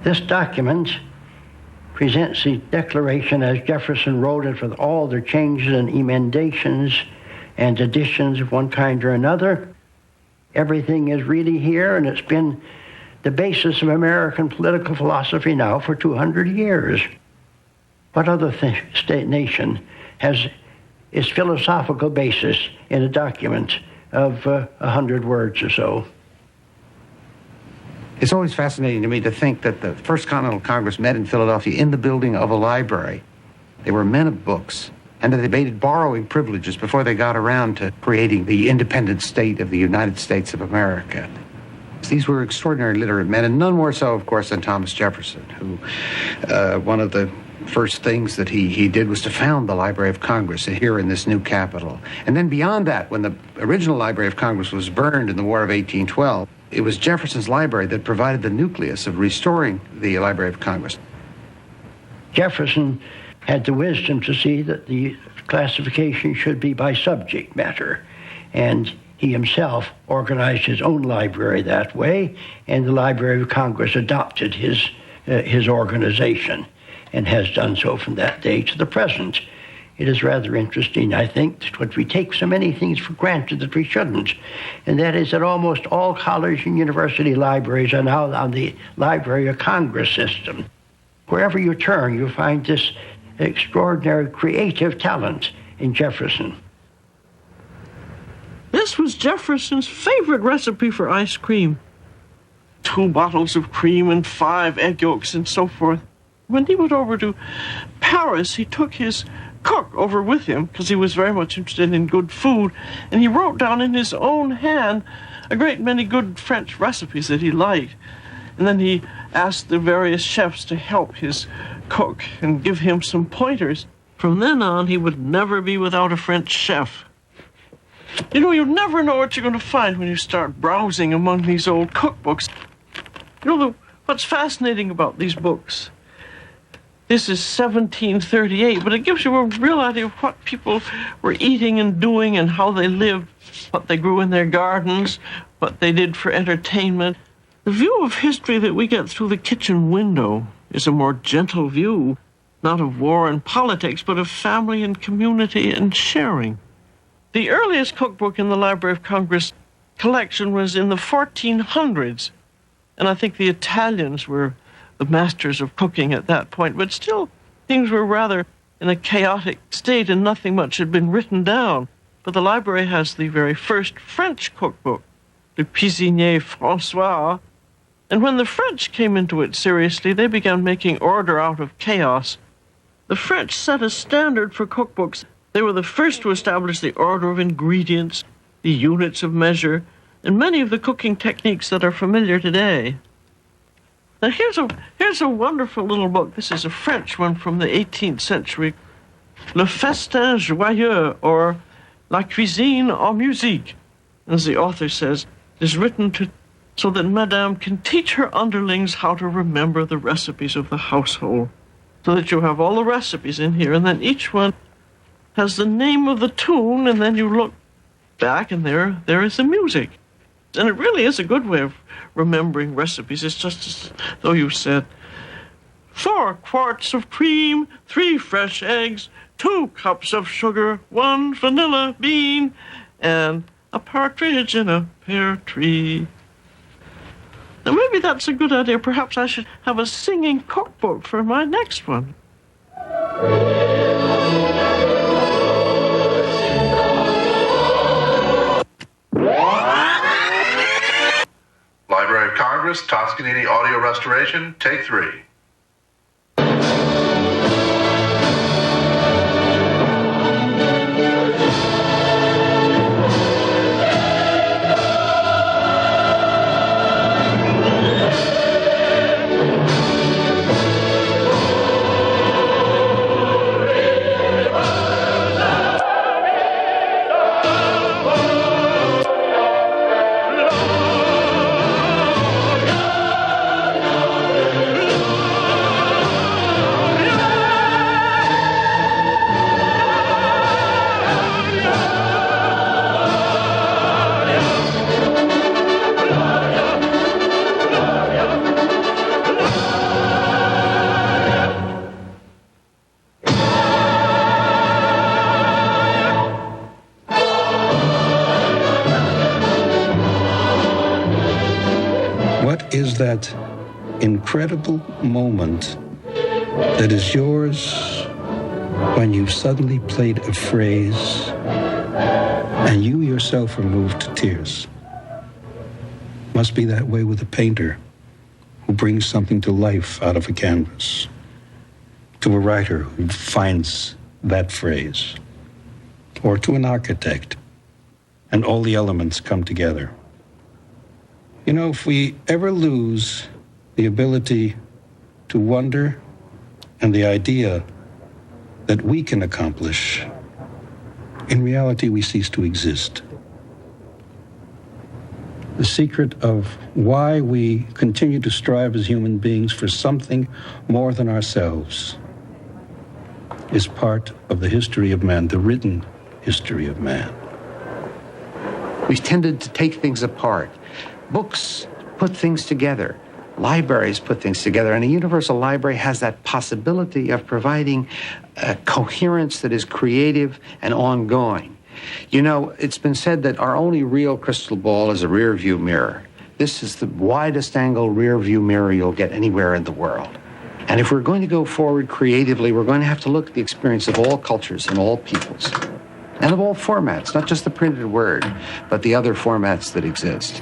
This document presents the Declaration as Jefferson wrote it, with all the changes and emendations and additions of one kind or another. Everything is really here, and it's been the basis of American political philosophy now for 200 years. What other state nation has its philosophical basis in a document of 100 words or so? It's always fascinating to me to think that the First Continental Congress met in Philadelphia in the building of a library. They were men of books, and that they debated borrowing privileges before they got around to creating the independent state of the United States of America. These were extraordinary literate men, and none more so, of course, than Thomas Jefferson, who one of the first things that he did was to found the Library of Congress here in this new capital. And then beyond that, when the original Library of Congress was burned in the War of 1812, it was Jefferson's library that provided the nucleus of restoring the Library of Congress. Jefferson had the wisdom to see that the classification should be by subject matter, and he himself organized his own library that way, and the Library of Congress adopted his organization and has done so from that day to the present. It is rather interesting, I think, that we take so many things for granted that we shouldn't, and that is that almost all college and university libraries are now on the Library of Congress system. Wherever you turn, you find this extraordinary creative talent in Jefferson. This was Jefferson's favorite recipe for ice cream. 2 bottles of cream and 5 egg yolks and so forth. When he went over to Paris, he took his cook over with him because he was very much interested in good food, and he wrote down in his own hand a great many good French recipes that he liked. And then he asked the various chefs to help his cook and give him some pointers. From then on, he would never be without a French chef. You know, you never know what you're going to find when you start browsing among these old cookbooks. You know, what's fascinating about these books? This is 1738, but it gives you a real idea of what people were eating and doing and how they lived, what they grew in their gardens, what they did for entertainment. The view of history that we get through the kitchen window is a more gentle view, not of war and politics, but of family and community and sharing. The earliest cookbook in the Library of Congress collection was in the 1400s, and I think the Italians were the masters of cooking at that point, but still things were rather in a chaotic state and nothing much had been written down. But the library has the very first French cookbook, Le Cuisinier François, and when the French came into it seriously, they began making order out of chaos. The French set a standard for cookbooks. They were the first to establish the order of ingredients, the units of measure, and many of the cooking techniques that are familiar today. Now here's a wonderful little book. This is a French one from the 18th century. Le Festin Joyeux, or La Cuisine en Musique. As the author says, it is written so that Madame can teach her underlings how to remember the recipes of the household. So that you have all the recipes in here, and then each one has the name of the tune, and then you look back, and there is the music. And it really is a good way of remembering recipes. It's just as though you said, 4 quarts of cream, 3 fresh eggs, 2 cups of sugar, 1 vanilla bean, and a partridge in a pear tree. Now maybe that's a good idea. Perhaps I should have a singing cookbook for my next one. Library of Congress, Toscanini Audio Restoration, take 3. that incredible moment that is yours when you've suddenly played a phrase and you yourself are moved to tears. Must be that way with a painter who brings something to life out of a canvas, to a writer who finds that phrase, or to an architect, and all the elements come together. You know, if we ever lose the ability to wonder and the idea that we can accomplish, in reality we cease to exist. The secret of why we continue to strive as human beings for something more than ourselves is part of the history of man, the written history of man. We've tended to take things apart. Books put things together. Libraries put things together. And a universal library has that possibility of providing a coherence that is creative and ongoing. You know, it's been said that our only real crystal ball is a rear view mirror. This is the widest angle rear view mirror you'll get anywhere in the world. And if we're going to go forward creatively, we're going to have to look at the experience of all cultures and all peoples, and of all formats, not just the printed word, but the other formats that exist.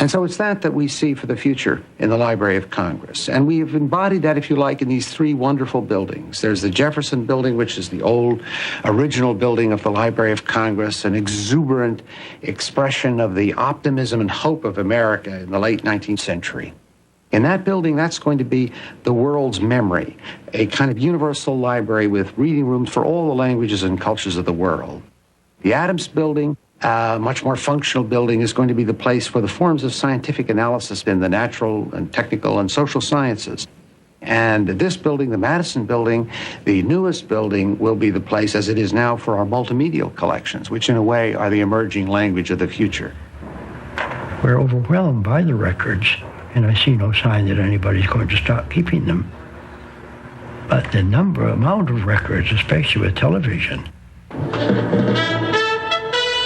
And so it's that we see for the future in the Library of Congress. And we have embodied that, if you like, in these three wonderful buildings. There's the Jefferson Building, which is the old original building of the Library of Congress, an exuberant expression of the optimism and hope of America in the late 19th century. In that building, that's going to be the world's memory, a kind of universal library with reading rooms for all the languages and cultures of the world. The Adams Building, a much more functional building, is going to be the place for the forms of scientific analysis in the natural and technical and social sciences. And this building, the Madison Building, the newest building, will be the place, as it is now, for our multimedial collections, which in a way are the emerging language of the future. We're overwhelmed by the records, and I see no sign that anybody's going to stop keeping them. But the amount of records, especially with television,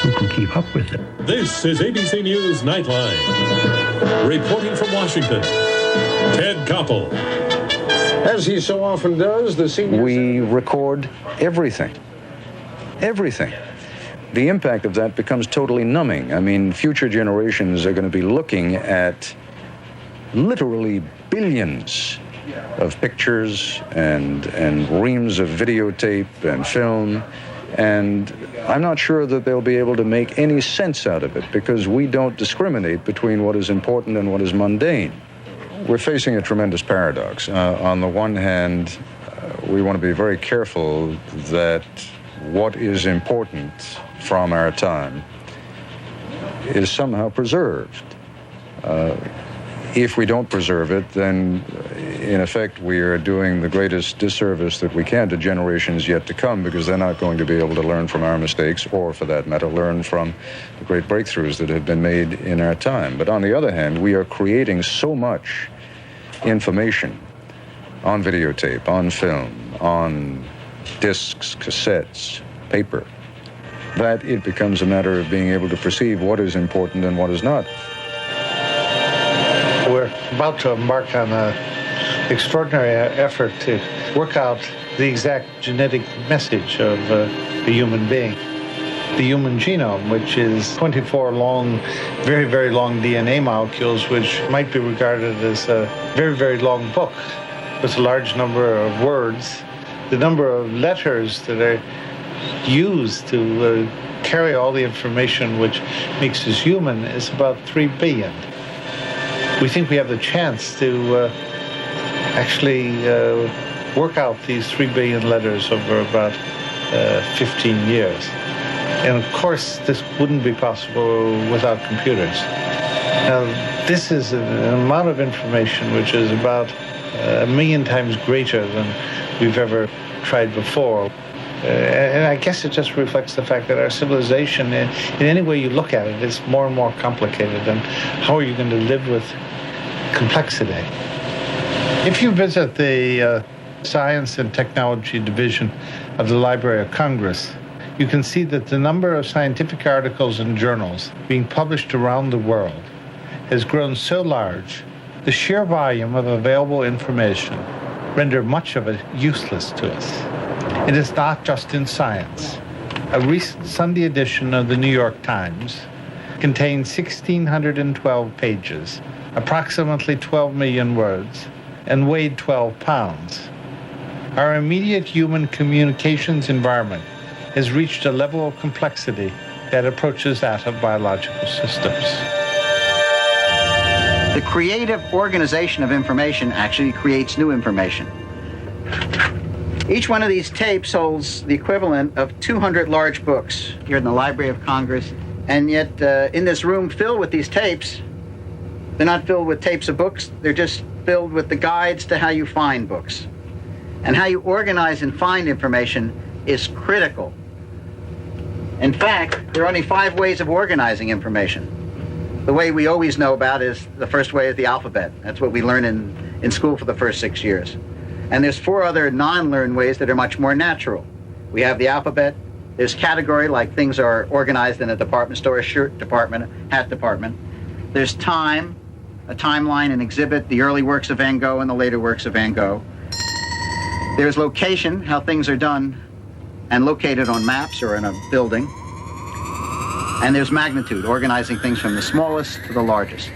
who can keep up with it? This is ABC News Nightline. Reporting from Washington, Ted Coppola. As he so often does, the senior... We record everything. Everything. The impact of that becomes totally numbing. I mean, future generations are going to be looking at literally billions of pictures and reams of videotape and film, and I'm not sure that they'll be able to make any sense out of it because we don't discriminate between what is important and what is mundane. We're facing a tremendous paradox. On the one hand, we want to be very careful that what is important from our time is somehow preserved. If we don't preserve it, then in effect we are doing the greatest disservice that we can to generations yet to come, because they're not going to be able to learn from our mistakes, or for that matter, learn from the great breakthroughs that have been made in our time. But on the other hand, we are creating so much information on videotape, on film, on discs, cassettes, paper, that it becomes a matter of being able to perceive what is important and what is not. We're about to embark on an extraordinary effort to work out the exact genetic message of a human being. The human genome, which is 24 long, very, very long DNA molecules, which might be regarded as a very, very long book with a large number of words. The number of letters that are used to carry all the information which makes us human is about 3 billion. We think we have the chance to actually work out these 3 billion letters over about 15 years. And of course, this wouldn't be possible without computers. Now, this is an amount of information which is about 1 million times greater than we've ever tried before. And I guess it just reflects the fact that our civilization, in any way you look at it, is more and more complicated. And how are you going to live with complexity? If you visit the Science and Technology Division of the Library of Congress, you can see that the number of scientific articles and journals being published around the world has grown so large the sheer volume of available information render much of it useless to us. It is not just in science. A recent Sunday edition of the New York Times contained 1,612 pages, approximately 12 million words, and weighed 12 pounds. Our immediate human communications environment has reached a level of complexity that approaches that of biological systems. The creative organization of information actually creates new information. Each one of these tapes holds the equivalent of 200 large books here in the Library of Congress, and yet in this room filled with these tapes, they're not filled with tapes of books, they're just filled with the guides to how you find books. And how you organize and find information is critical. In fact, there are only 5 ways of organizing information. The way we always know about is the first way is the alphabet. That's what we learn in school for the first 6 years. And there's 4 other non-learned ways that are much more natural. We have the alphabet, there's category, like things are organized in a department store, a shirt department, a hat department. There's time, a timeline, an exhibit, the early works of Van Gogh and the later works of Van Gogh. There's location, how things are done and located on maps or in a building. And there's magnitude, organizing things from the smallest to the largest.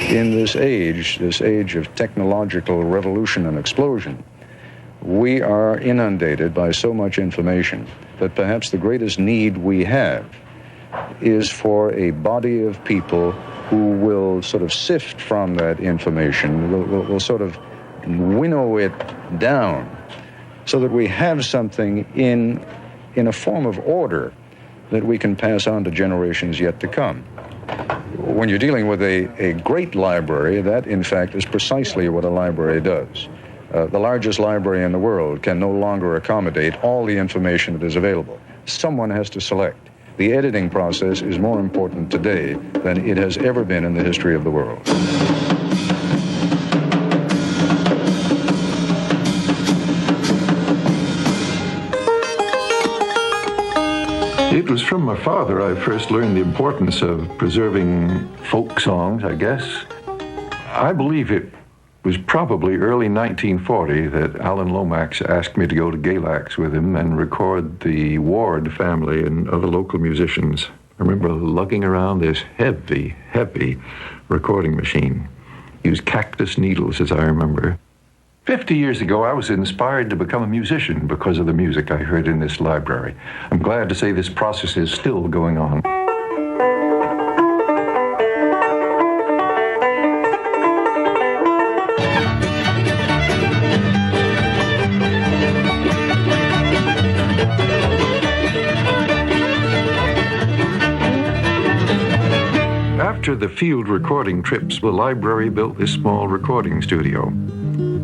In this age of technological revolution and explosion, we are inundated by so much information that perhaps the greatest need we have is for a body of people who will sort of sift from that information, will sort of winnow it down so that we have something in a form of order that we can pass on to generations yet to come. When you're dealing with a great library, that in fact is precisely what a library does. The largest library in the world can no longer accommodate all the information that is available. Someone has to select. The editing process is more important today than it has ever been in the history of the world. It was from my father I first learned the importance of preserving folk songs, I guess. I believe it was probably early 1940 that Alan Lomax asked me to go to Galax with him and record the Ward family and other local musicians. I remember lugging around this heavy recording machine. Used cactus needles, as I remember. 50 years ago, I was inspired to become a musician because of the music I heard in this library. I'm glad to say this process is still going on. After the field recording trips, the library built this small recording studio.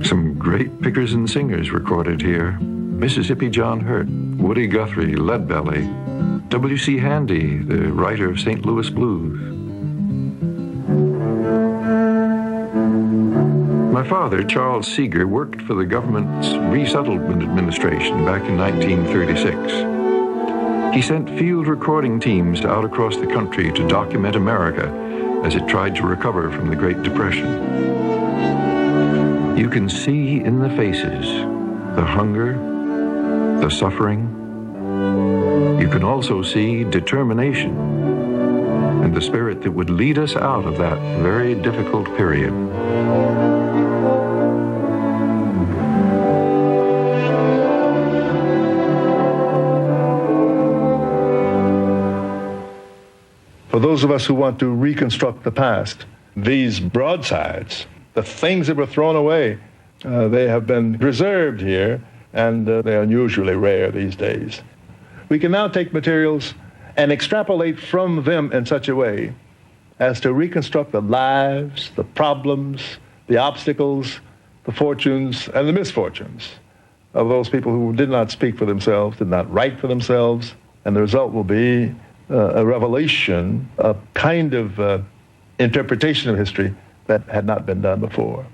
Some great pickers and singers recorded here. Mississippi John Hurt, Woody Guthrie, Leadbelly, W.C. Handy, the writer of St. Louis Blues. My father, Charles Seeger, worked for the government's Resettlement Administration back in 1936. He sent field recording teams out across the country to document America as it tried to recover from the Great Depression. You can see in the faces the hunger, the suffering. You can also see determination and the spirit that would lead us out of that very difficult period. For those of us who want to reconstruct the past, these broadsides, the things that were thrown away, they have been preserved here, and they are unusually rare these days. We can now take materials and extrapolate from them in such a way as to reconstruct the lives, the problems, the obstacles, the fortunes, and the misfortunes of those people who did not speak for themselves, did not write for themselves, and the result will be a revelation, a kind of interpretation of history that had not been done before.